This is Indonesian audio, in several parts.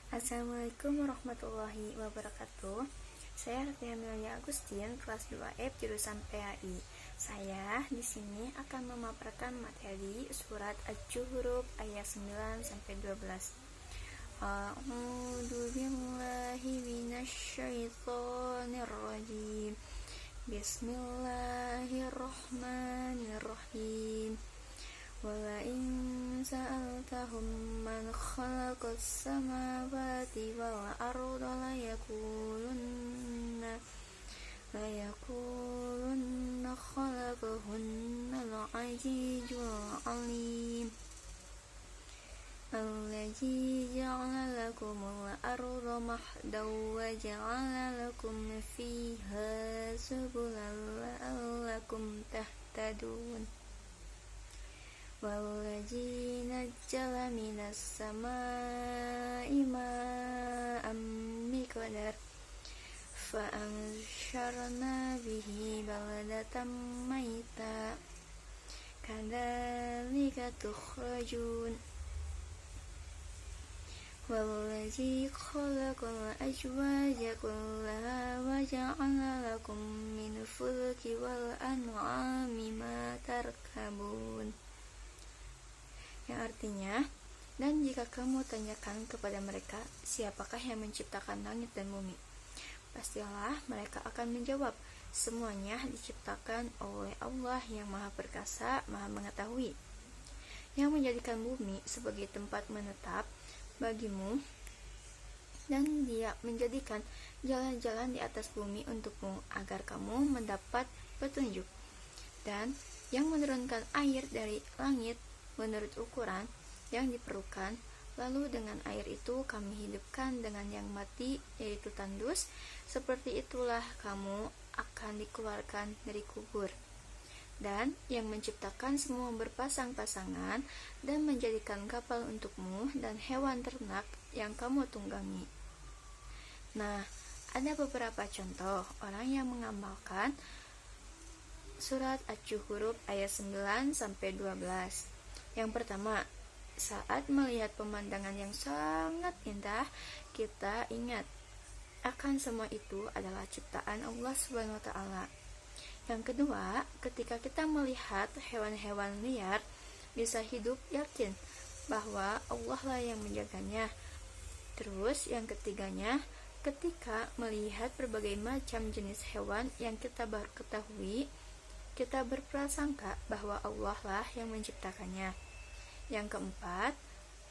Assalamualaikum warahmatullahi wabarakatuh. Saya Raffi Amelia Agustin, kelas 2F jurusan PAI. Saya di sini akan memaparkan materi surat Asy-Syu'ara ayat 9 sampai 12. A'udzu billahi minasyaitonir rajim. Bismillahirrahmanirrahim. Walain sa'altahum man khalaqas samawati wal arda layakulunna khalaqahunna al-azizul alim. Alladzi ja'ala lakumul arda mahdan wa ja'ala lakum fiha subulan la'allakum tahtadun. Walladzi nazzala minas samaa'i ma'an biqadar fa'ansyarna bihi baladatan maita kadzalika tukhrajun. Walladzi khalaqal azwaja kullaha wa ja'ala lakum minal fulki wal an'ami ma tarkabun. Yang artinya, dan jika kamu tanyakan kepada mereka, siapakah yang menciptakan langit dan bumi? Pastilah mereka akan menjawab, semuanya diciptakan oleh Allah yang Maha Perkasa, Maha Mengetahui, yang menjadikan bumi sebagai tempat menetap bagimu, dan Dia menjadikan jalan-jalan di atas bumi untukmu agar kamu mendapat petunjuk, dan yang menurunkan air dari langit menurut ukuran yang diperlukan, lalu dengan air itu kami hidupkan dengan yang mati, yaitu tandus. Seperti itulah kamu akan dikeluarkan dari kubur. Dan yang menciptakan semua berpasang-pasangan dan menjadikan kapal untukmu dan hewan ternak yang kamu tunggangi. Nah, ada beberapa contoh orang yang mengamalkan surat Asy-Syu'ara ayat 9 sampai 12. Yang pertama, saat melihat pemandangan yang sangat indah, kita ingat akan semua itu adalah ciptaan Allah Subhanahu wa Ta'ala. Yang kedua, ketika kita melihat hewan-hewan liar bisa hidup, yakin bahwa Allah lah yang menjaganya. Terus yang ketiganya, ketika melihat berbagai macam jenis hewan yang kita baru ketahui, kita berprasangka bahwa Allah lah yang menciptakannya. Yang keempat,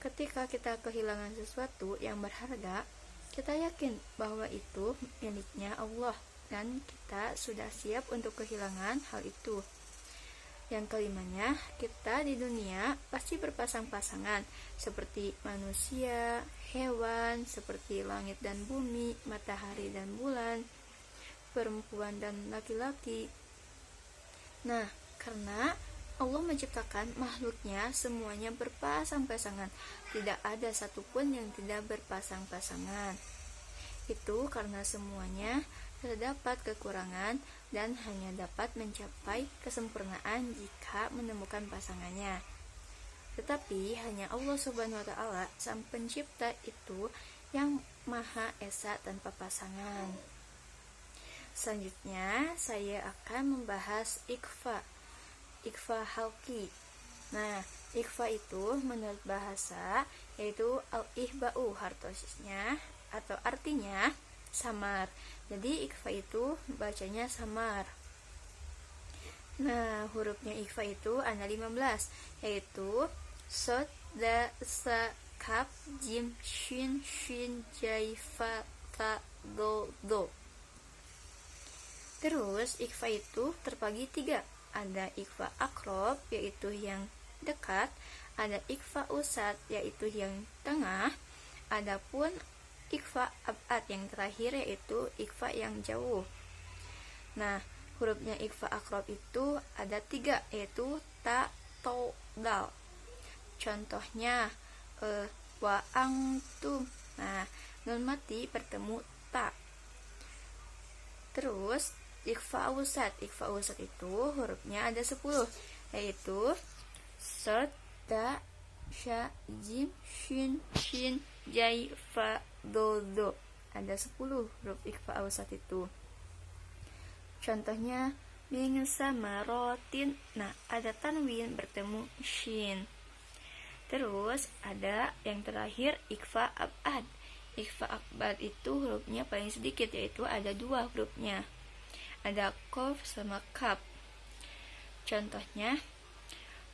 ketika kita kehilangan sesuatu yang berharga, kita yakin bahwa itu miliknya Allah dan kita sudah siap untuk kehilangan hal itu. Yang kelimanya, kita di dunia pasti berpasang-pasangan seperti manusia, hewan, seperti langit dan bumi, matahari dan bulan, perempuan dan laki-laki. Nah, karena Allah menciptakan makhluknya semuanya berpasang-pasangan, tidak ada satupun yang tidak berpasang-pasangan. Itu karena semuanya terdapat kekurangan dan hanya dapat mencapai kesempurnaan jika menemukan pasangannya. Tetapi hanya Allah Subhanahu wa Ta'ala, Sang Pencipta itu yang Maha Esa tanpa pasangan. Selanjutnya, saya akan membahas ikhfa halqi. Nah, ikhfa itu menurut bahasa yaitu al-ihba'u hartosisnya atau artinya samar. Jadi ikhfa itu bacanya samar. Nah, hurufnya ikhfa itu ada 15, yaitu sod, da, sa, kaf, jim, shin, jai, fa, ta, do. Terus ikhfa itu terbagi 3. Ada ikhfa akrob, yaitu yang dekat. Ada ikhfa usat, yaitu yang tengah. Adapun ikhfa abad yang terakhir, yaitu ikhfa yang jauh. Nah, hurufnya ikhfa akrob itu ada 3, yaitu ta, to, dal. Contohnya wa angtum. Nah, nun mati bertemu ta. Terus ikhfa usat itu hurufnya ada 10, yaitu sod, da, sya, jim, shin, jai, fa, do. Ada 10 huruf ikhfa awsat itu. Contohnya min sama rotin. Nah, ada tanwin bertemu shin. Terus ada yang terakhir ikhfa abad. Ikhfa abad itu hurufnya paling sedikit, yaitu ada 2 hurufnya. Ada kof sama kap. Contohnya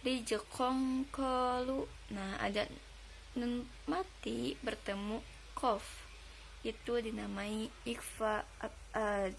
rijekong kolu. Nah, ada nun mati bertemu kof. Itu dinamai ikhfa abad.